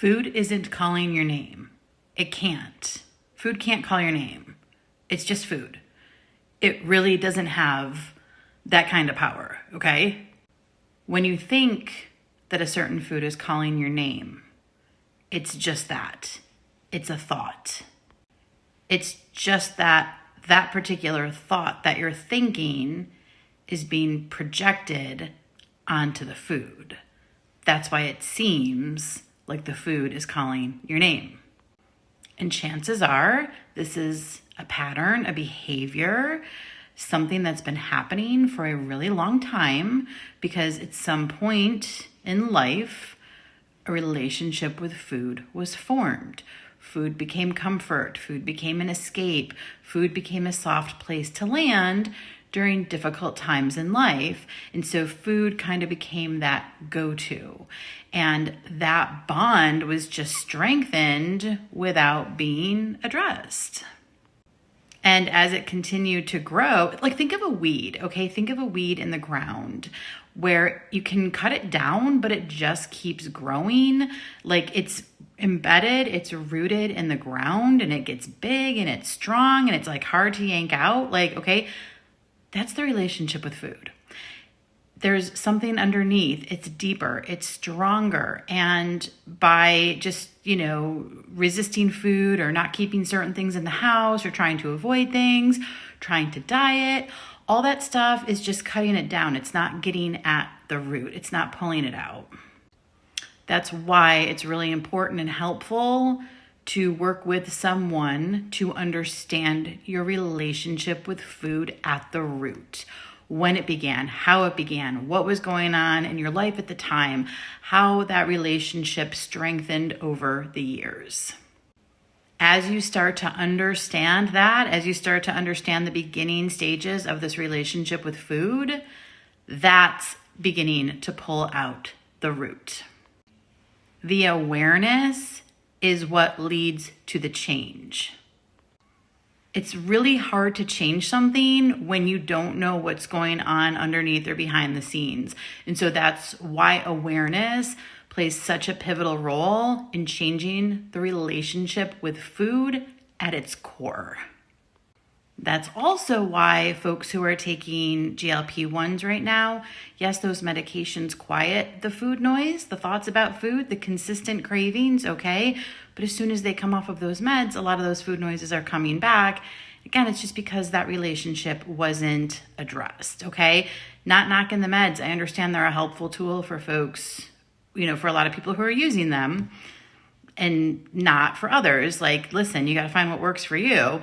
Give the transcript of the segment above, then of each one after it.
Food isn't calling your name. It can't. Food can't call your name. It's just food. It really doesn't have that kind of power, okay? When you think that a certain food is calling your name, it's just that. It's a thought. It's just that particular thought that you're thinking is being projected onto the food. That's why it seems like the food is calling your name. And chances are this is a pattern, a behavior, something that's been happening for a really long time, because at some point in life, a relationship with food was formed. Food became comfort. Food became an escape. Food became a soft place to land during difficult times in life. And so food kind of became that go-to. And that bond was just strengthened without being addressed. And as it continued to grow, like think of a weed, okay? Think of a weed in the ground where you can cut it down, but it just keeps growing. Like it's embedded, it's rooted in the ground, and it gets big and it's strong and it's like hard to yank out. Like, okay, that's the relationship with food. There's something underneath. It's deeper, it's stronger. And by just, resisting food or not keeping certain things in the house or trying to avoid things, trying to diet, all that stuff is just cutting it down. It's not getting at the root. It's not pulling it out. That's why it's really important and helpful to work with someone to understand your relationship with food at the root. When it began, how it began, what was going on in your life at the time, how that relationship strengthened over the years. As you start to understand that, as you start to understand the beginning stages of this relationship with food, that's beginning to pull out the root. The awareness is what leads to the change. It's really hard to change something when you don't know what's going on underneath or behind the scenes. And so that's why awareness plays such a pivotal role in changing the relationship with food at its core. That's also why folks who are taking GLP-1s right now, yes, those medications quiet the food noise, the thoughts about food, the consistent cravings, okay? But as soon as they come off of those meds, a lot of those food noises are coming back. Again, it's just because that relationship wasn't addressed, okay? Not knocking the meds. I understand they're a helpful tool for folks, for a lot of people who are using them, and not for others. Like, listen, you got to find what works for you.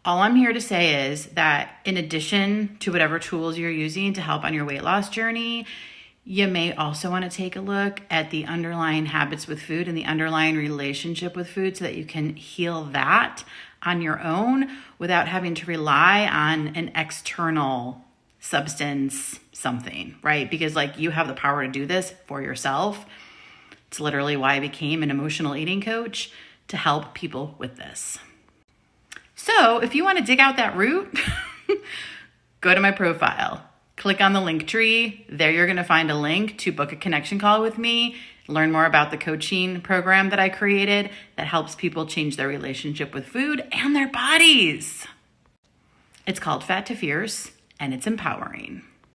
All I'm here to say is that in addition to whatever tools you're using to help on your weight loss journey, you may also want to take a look at the underlying habits with food and the underlying relationship with food so that you can heal that on your own without having to rely on an external substance, something, right? Because you have the power to do this for yourself. It's literally why I became an emotional eating coach, to help people with this. So if you want to dig out that root, go to my profile, click on the link tree. There you're going to find a link to book a connection call with me, learn more about the coaching program that I created that helps people change their relationship with food and their bodies. It's called Fat to Fierce, and it's empowering.